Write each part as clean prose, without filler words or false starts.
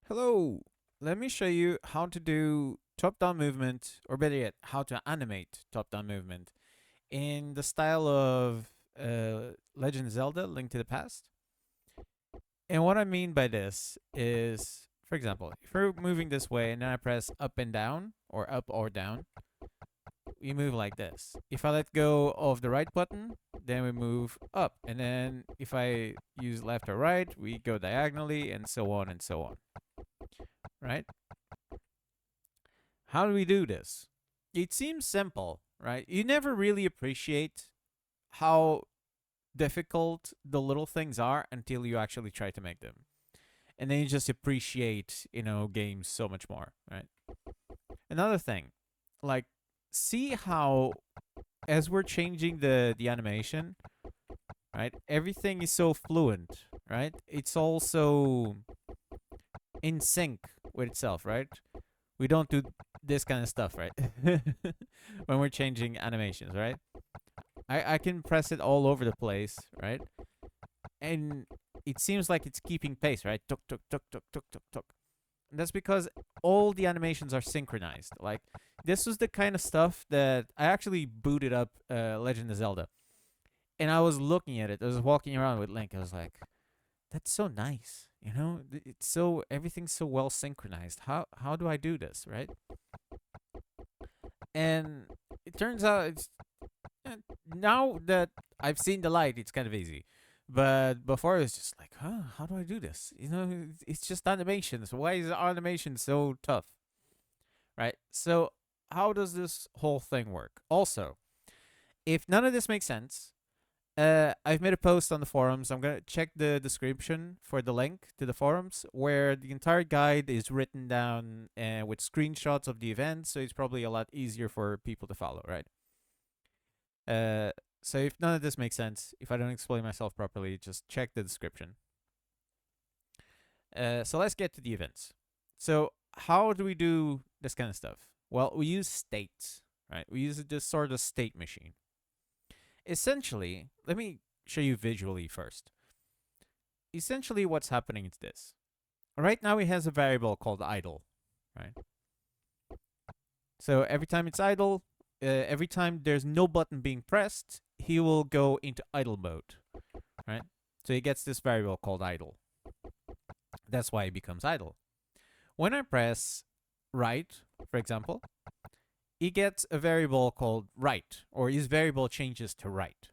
Hello! Let me show you how to do top-down movement, or better yet, how to animate top-down movement in the style of Legend of Zelda: Link to the Past. And what I mean by this is, for example, if we're moving this way and then I press up and down, or up or down, we move like this. If I let go of the right button, then we move up. And then if I use left or right, we go diagonally, and so on and so on. Right? How do we do this? It seems simple, right? You never really appreciate how difficult the little things are until you actually try to make them. And then you just appreciate, games so much more, right? Another thing, like, see how as we're changing the animation, right? Everything is so fluent, right? It's also in sync with itself, right? We don't do this kind of stuff, right? When we're changing animations, right? I can press it all over the place, right? And it seems like it's keeping pace, right? Tuk, tuk, tuk, tuk, tuk, tuk, tuk. And that's because all the animations are synchronized. Like, this was the kind of stuff that I actually booted up Legend of Zelda. And I was looking at it. I was walking around with Link. I was like, that's so nice. It's so, everything's so well synchronized. How do I do this, right? And it turns out now that I've seen the light, it's kind of easy. But before it was just like, how do I do this? It's just animation. So why is animation so tough? Right? So how does this whole thing work? Also, if none of this makes sense, I've made a post on the forums. I'm gonna check the description for the link to the forums where the entire guide is written down with screenshots of the event, so it's probably a lot easier for people to follow, right? So if none of this makes sense, if I don't explain myself properly, just check the description. So let's get to the events. So how do we do this kind of stuff? Well, we use states, right? We use this sort of state machine. Essentially, let me show you visually first. Essentially, what's happening is this. Right now, it has a variable called idle, right? So every time it's idle, every time there's no button being pressed, he will go into idle mode, right? So he gets this variable called idle. That's why it becomes idle. When I press right, for example, he gets a variable called right, or his variable changes to right.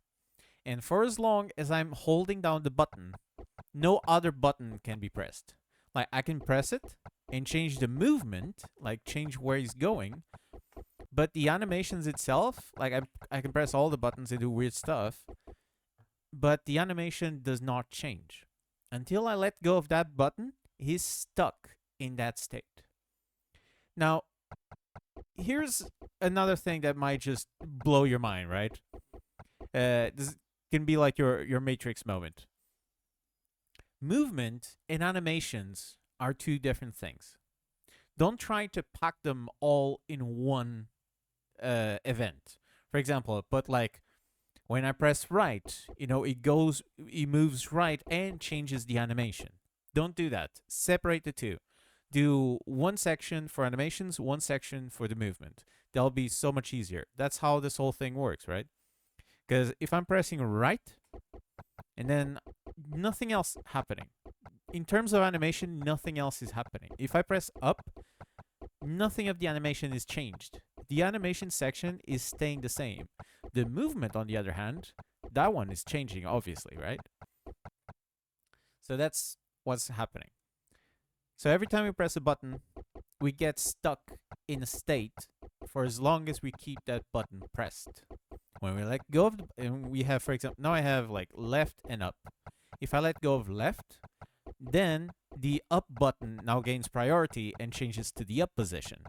And for as long as I'm holding down the button, no other button can be pressed. Like, I can press it and change the movement, like change where he's going, but the animations itself, like I can press all the buttons and do weird stuff, but the animation does not change. Until I let go of that button, he's stuck in that state. Now, here's another thing that might just blow your mind, right? This can be like your Matrix moment. Movement and animations are two different things. Don't try to pack them all in one event. For example, but like when I press right, it moves right and changes the animation. Don't do that. Separate the two. Do one section for animations, one section for the movement. That'll be so much easier. That's how this whole thing works, right? Because if I'm pressing right and then nothing else happening, in terms of animation, nothing else is happening. If I press up, nothing of the animation is changed. The animation section is staying the same. The movement, on the other hand, that one is changing, obviously, right? So that's what's happening. So every time we press a button, we get stuck in a state for as long as we keep that button pressed. When we let go of and we have, for example, now I have like left and up. If I let go of left, then the up button now gains priority and changes to the up position,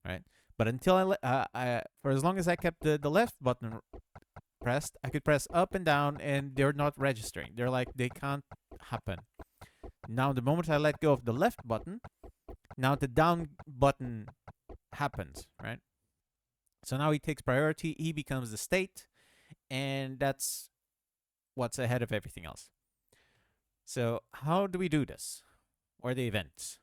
right? But until for as long as I kept the left button pressed, I could press up and down and they're not registering. They're like, they can't happen. Now, the moment I let go of the left button, now the down button happens, right? So now he takes priority, he becomes the state, and that's what's ahead of everything else. So how do we do this? or the events.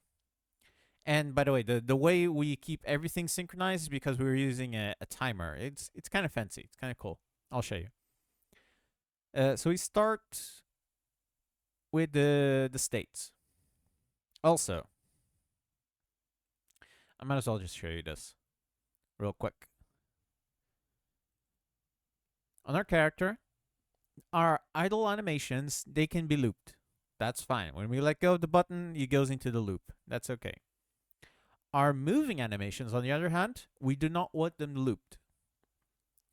And by the way, the way we keep everything synchronized is because we were using a timer. It's kind of fancy. It's kind of cool. I'll show you. So we start with the states. Also, I might as well just show you this real quick. On our character, our idle animations, they can be looped. That's fine. When we let go of the button, it goes into the loop. That's okay. Our moving animations, on the other hand, we do not want them looped.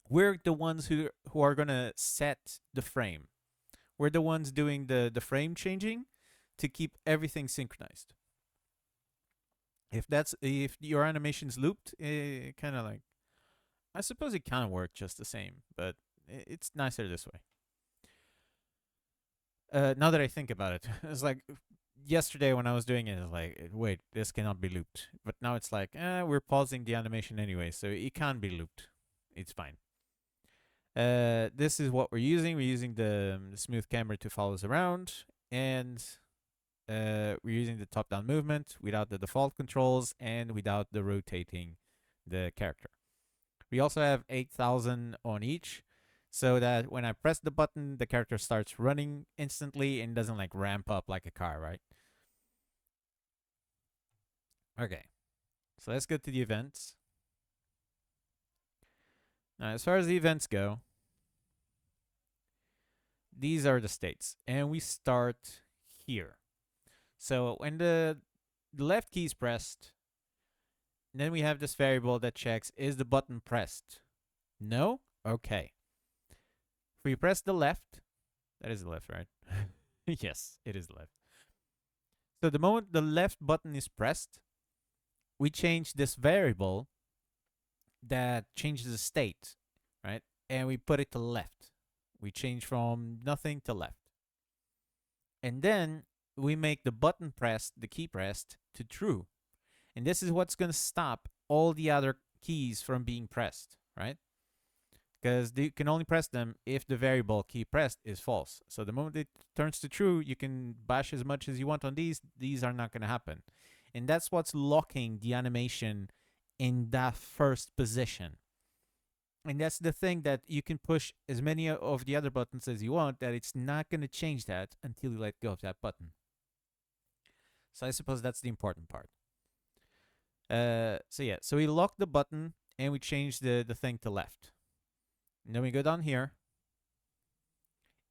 We're the ones who are going to set the frame. We're the ones doing the frame changing to keep everything synchronized. If your animation's looped, it kind of like, I suppose it kind of works just the same, but it's nicer this way. Now that I think about it, it's like yesterday when I was doing it, it's like, wait, this cannot be looped. But now it's like, we're pausing the animation anyway, so it can be looped. It's fine. This is what we're using. We're using the smooth camera to follow us around, and we're using the top-down movement without the default controls and without the rotating the character. We also have 8,000 on each, so that when I press the button, the character starts running instantly and doesn't like ramp up like a car, right? Okay, so let's go to the events. Now, as far as the events go, these are the states, and we start here. So when the left key is pressed, then we have this variable that checks, is the button pressed? No? Okay. If we press the left, that is the left, right? Yes, it is the left. So the moment the left button is pressed, we change this variable that changes the state, right? And we put it to left. We change from nothing to left. And then we make the button pressed, the key pressed, to true. And this is what's going to stop all the other keys from being pressed, right? Because you can only press them if the variable key pressed is false. So the moment it turns to true, you can bash as much as you want on these. These are not going to happen. And that's what's locking the animation in that first position. And that's the thing, that you can push as many of the other buttons as you want, that it's not going to change that until you let go of that button. So I suppose that's the important part. So we lock the button and we change the thing to left. And then we go down here.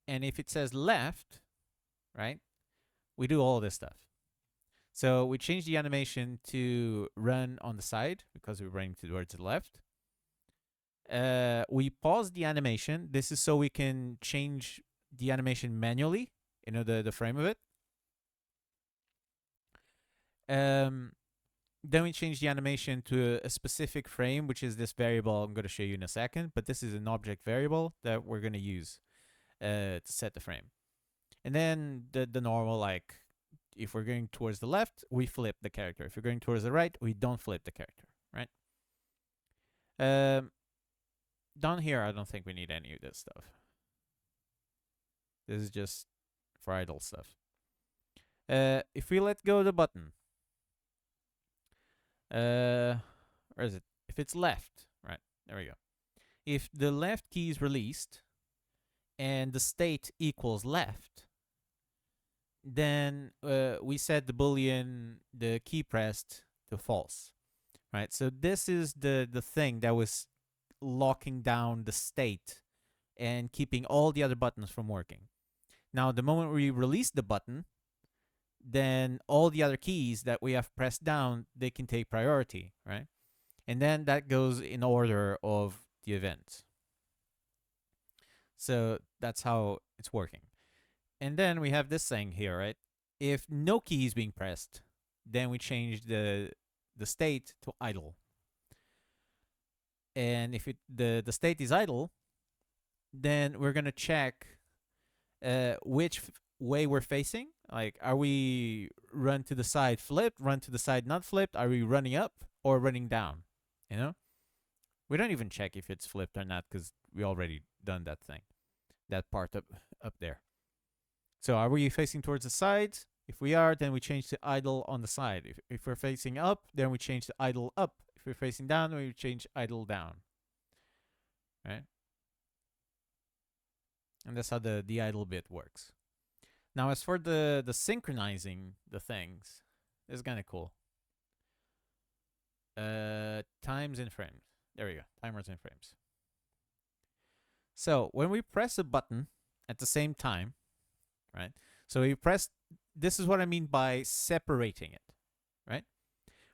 And if it says left, right, we do all this stuff. So we change the animation to run on the side because we're running towards the left. We pause the animation. This is so we can change the animation manually, the frame of it. Then we change the animation to a specific frame, which is this variable I'm going to show you in a second. But this is an object variable that we're going to use to set the frame. And then the normal, like, if we're going towards the left, we flip the character. If we're going towards the right, we don't flip the character, right? Down here, I don't think we need any of this stuff. This is just for idle stuff. If we let go of the button, where is it? If it's left, right, there we go. If the left key is released and the state equals left, then we set the boolean, the key pressed, to false, right? So this is the thing that was locking down the state and keeping all the other buttons from working. Now, the moment we release the button, then all the other keys that we have pressed down, they can take priority, right? And then that goes in order of the event. So that's how it's working. And then we have this thing here, right? If no key is being pressed, then we change the state to idle. And if the state is idle, then we're going to check which way we're facing. Like, are we run to the side flipped, run to the side not flipped? Are we running up or running down? We don't even check if it's flipped or not because we already done that thing, that part up there. So are we facing towards the side? If we are, then we change to idle on the side. If we're facing up, then we change to idle up. If we're facing down, we change idle down. Right? And that's how the idle bit works. Now, as for the synchronizing the things, this is kind of cool. Times in frames. There we go. Timers in frames. So when we press a button at the same time, right? So we press. This is what I mean by separating it, right?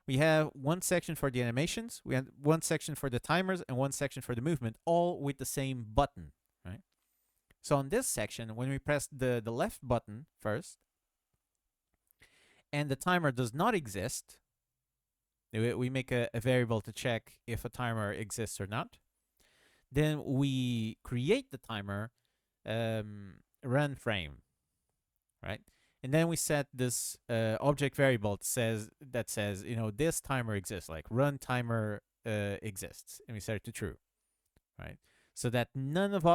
We have one section for the animations, we have one section for the timers, and one section for the movement, all with the same button, right? So on this section, when we press the left button first, and the timer does not exist, we make a variable to check if a timer exists or not. Then we create the timer run frame, right? And then we set this object variable that says, this timer exists, like run timer exists, and we set it to true, right? So that none of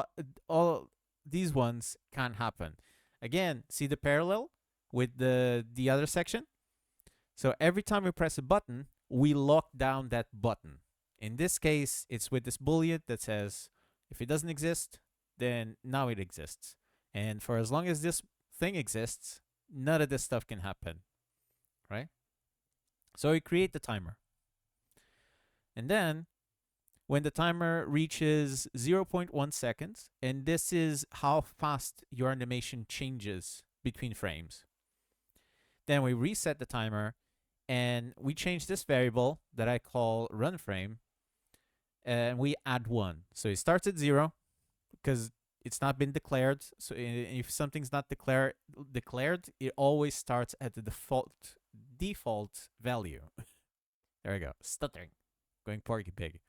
all these ones can happen. Again, see the parallel with the other section? So every time we press a button, we lock down that button. In this case, it's with this boolean that says, if it doesn't exist, then now it exists. And for as long as this thing exists, none of this stuff can happen, right? So we create the timer. And then when the timer reaches 0.1 seconds, and this is how fast your animation changes between frames, then we reset the timer and we change this variable that I call run frame, and we add 1. So it starts at 0 because it's not been declared. So if something's not declared, it always starts at the default value. There we go. Stuttering. Going porky pig.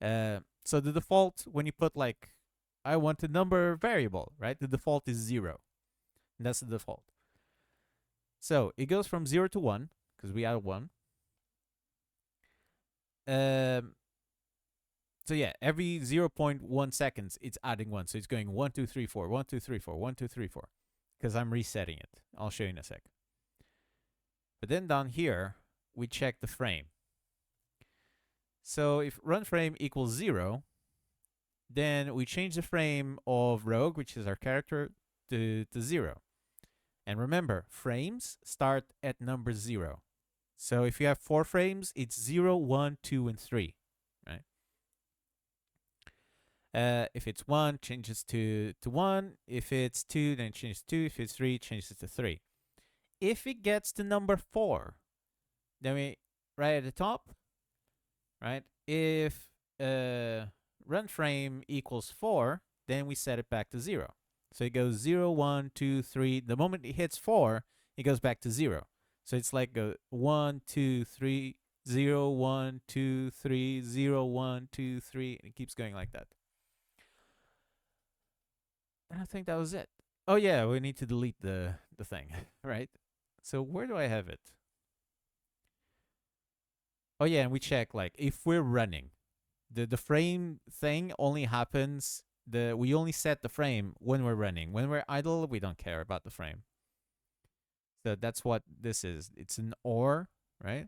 So the default, when you put like, I want a number variable, right? The default is 0. And that's the default. So it goes from 0 to 1 because we add 1. So yeah, every 0.1 seconds, it's adding 1. So it's going 1, 2, 3, 4, 1, 2, 3, 4, 1, 2, 3, 4. Because I'm resetting it. I'll show you in a sec. But then down here, we check the frame. So if run frame equals 0, then we change the frame of Rogue, which is our character, to 0. And remember, frames start at number 0. So if you have 4 frames, it's 0, 1, 2, and 3, right? If it's 1, changes to 1. If it's 2, then it changes to 2. If it's 3, it changes to 3. If it gets to number 4, then we, right at the top, right? If run frame equals 4, then we set it back to 0. So it goes 0, 1, 2, 3. The moment it hits 4, it goes back to 0. So it's like 1, 2, 3, 0, 1, 2, 3, 0, 1, 2, 3. And it keeps going like that. And I think that was it. Oh yeah, we need to delete the thing, right? So where do I have it? Oh yeah, and we check like if we're running. The frame thing only happens, we only set the frame when we're running. When we're idle, we don't care about the frame. So that's what this is. It's an OR, right?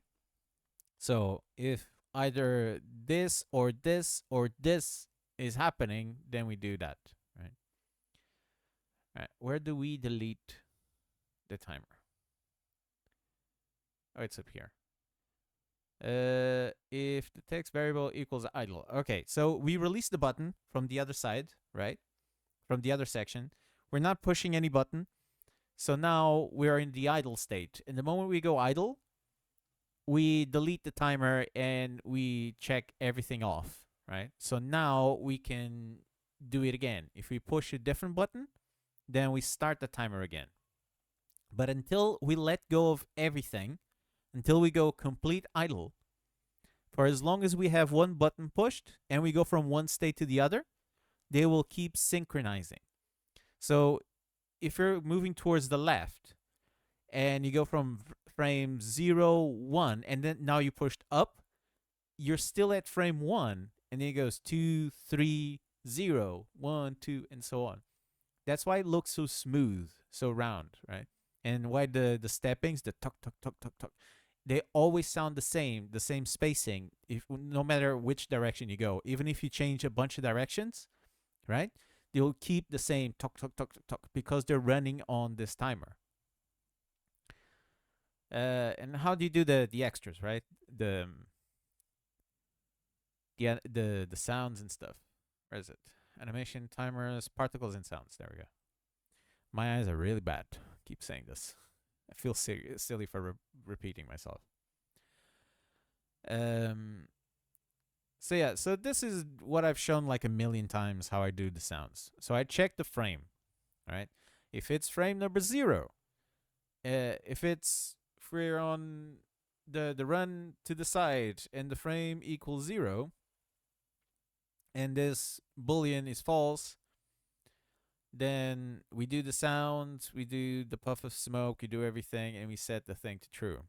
So if either this or this or this is happening, then we do that, right? All right, where do we delete the timer? Oh, it's up here. If the text variable equals idle. Okay, so we release the button from the other side, right? From the other section. We're not pushing any button. So now we're in the idle state. And the moment we go idle, we delete the timer and we check everything off, right? So now we can do it again. If we push a different button, then we start the timer again. But until we let go of everything, until we go complete idle, for as long as we have one button pushed and we go from one state to the other, they will keep synchronizing. So if you're moving towards the left and you go from frame 0, 1, and then now you pushed up, you're still at frame 1, and then it goes 2, 3, 0, 1, 2, and so on. That's why it looks so smooth, so round, right? and why the steppings, the tuk tuk tuk tuk tuk, they always sound the same spacing, if no matter which direction you go. Even if you change a bunch of directions, right? They'll keep the same tuk tuk tuk tuk tuk because they're running on this timer. And how do you do the extras, right? The sounds and stuff. Where is it? Animation, timers, particles, and sounds. There we go. My eyes are really bad. Keep saying this. I feel silly for repeating myself. So yeah, so this is what I've shown like a million times how I do the sounds. So I check the frame, right? If it's frame number 0, if we're on the run to the side and the frame equals 0, and this boolean is false, then we do the sounds, we do the puff of smoke, we do everything, and we set the thing to true.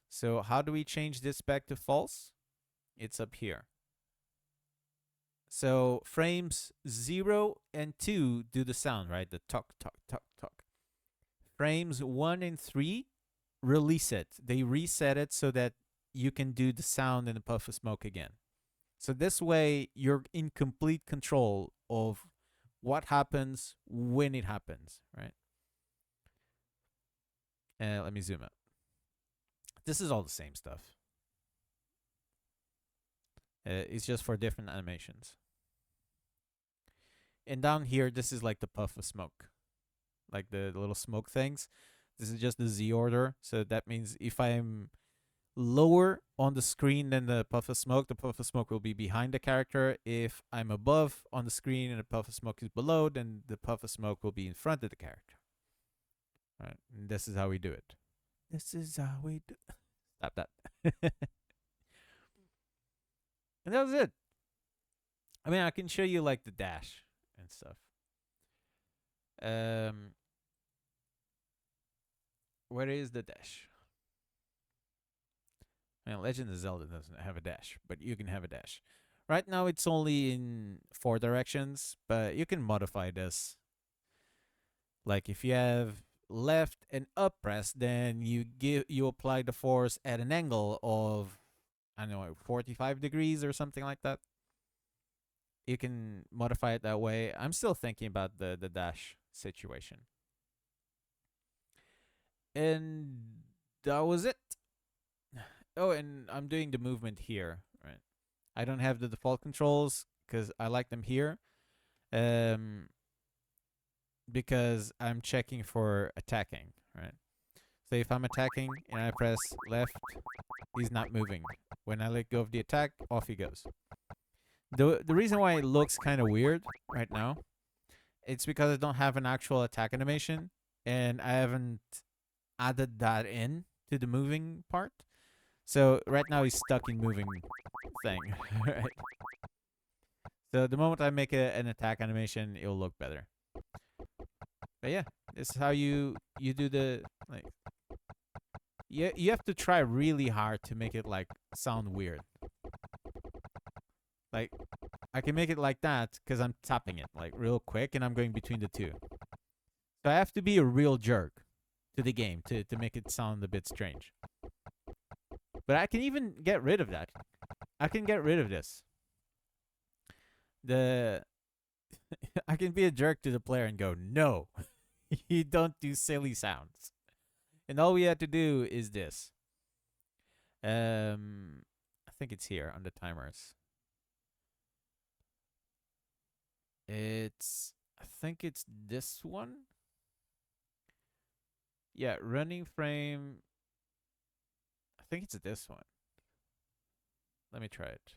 So how do we change this back to false? It's up here. So frames 0 and 2 do the sound, right? The tuk, tuk, tuk, tuk. Frames 1 and 3 release it. They reset it so that you can do the sound and the puff of smoke again. So this way, you're in complete control of what happens when it happens, right? Let me zoom out. This is all the same stuff. It's just for different animations. And down here, this is like the puff of smoke, like the little smoke things. This is just the Z order. So that means if I'm lower on the screen than the puff of smoke will be behind the character. If I'm above on the screen and the puff of smoke is below, then the puff of smoke will be in front of the character. All right. And this is how we do it. This is how we do. Stop that. And that was it. I mean, I can show you like the dash and stuff. Where is the dash? I mean, Legend of Zelda doesn't have a dash, but you can have a dash. Right now, it's only in 4 directions, but you can modify this. Like if you have left and up press, then you apply the force at an angle of, I don't know, 45 degrees or something like that. You can modify it that way. I'm still thinking about the dash situation. And that was it. Oh, and I'm doing the movement here, right? I don't have the default controls because I like them here. Because I'm checking for attacking, right? So if I'm attacking and I press left, he's not moving. When I let go of the attack, off he goes. The reason why it looks kind of weird right now, it's because I don't have an actual attack animation, and I haven't added that in to the moving part. So right now he's stuck in moving thing, right? So the moment I make an attack animation, it'll look better. But yeah, this is how you do the, like, you have to try really hard to make it like sound weird. Like I can make it like that because I'm tapping it like real quick and I'm going between the two. So I have to be a real jerk to the game to make it sound a bit strange. But I can even get rid of that. I can get rid of this. I can be a jerk to the player and go, no, you don't do silly sounds. And all we have to do is this. I think it's here on the timers. I think it's this one. Yeah, running frame. I think it's this one. Let me try it.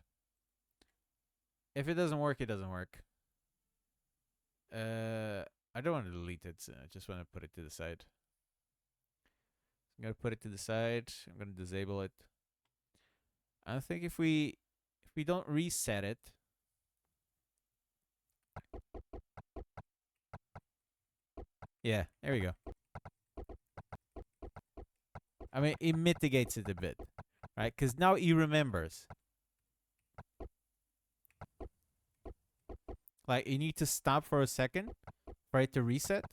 If it doesn't work, it doesn't work. I don't want to delete it. So I just want to put it to the side. I'm gonna put it to the side. I'm gonna disable it. I think if we don't reset it. Yeah, there we go. I mean, it mitigates it a bit, right? Because now he remembers. Like, you need to stop for a second for it to reset.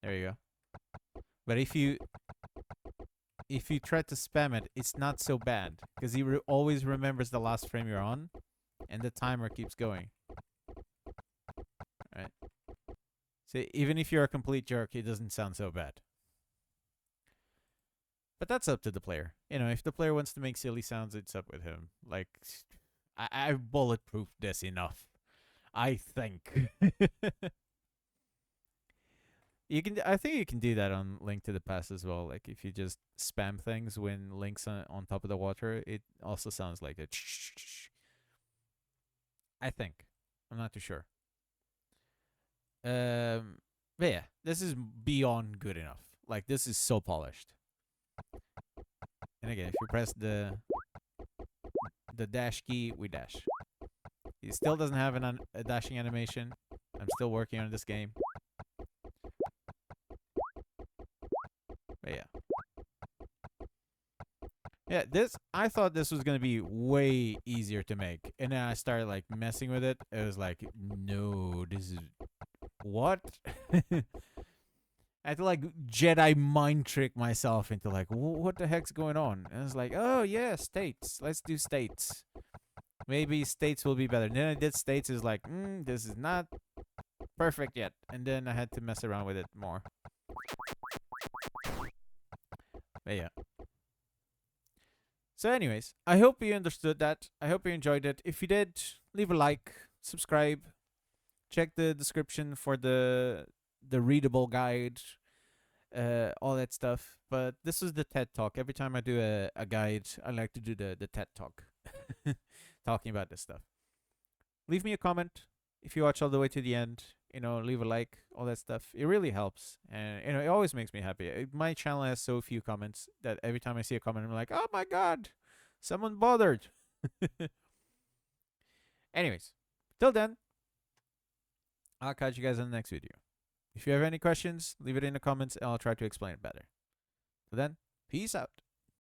There you go. But if you try to spam it, it's not so bad because he always remembers the last frame you're on, and the timer keeps going. Right. So even if you're a complete jerk, it doesn't sound so bad. But that's up to the player. You know, if the player wants to make silly sounds, it's up with him. Like, I've bulletproofed this enough, I think. You can. I think you can do that on Link to the Past as well. Like if you just spam things when Link's on top of the water, it also sounds like a. I think. I'm not too sure. But yeah, this is beyond good enough. Like this is so polished. And again, if you press the dash key, we dash. It still doesn't have a dashing animation. I'm still working on this game. But yeah. Yeah, I thought this was gonna be way easier to make. And then I started like messing with it. It was like, no, this is what? I had to like Jedi mind trick myself into like, what the heck's going on? And I was like, oh yeah, states. Let's do states. Maybe states will be better. And then I did states. Is like, this is not perfect yet. And then I had to mess around with it more. But yeah. So anyways, I hope you understood that. I hope you enjoyed it. If you did, leave a like, subscribe, check the description for the readable guide, all that stuff. But this is the TED Talk. Every time I do a guide, I like to do the TED Talk. Talking about this stuff. Leave me a comment if you watch all the way to the end. You know, leave a like, all that stuff. It really helps. And, you know, it always makes me happy. My channel has so few comments that every time I see a comment, I'm like, oh my God, someone bothered. Anyways, till then, I'll catch you guys in the next video. If you have any questions, leave it in the comments and I'll try to explain it better. Till then, peace out.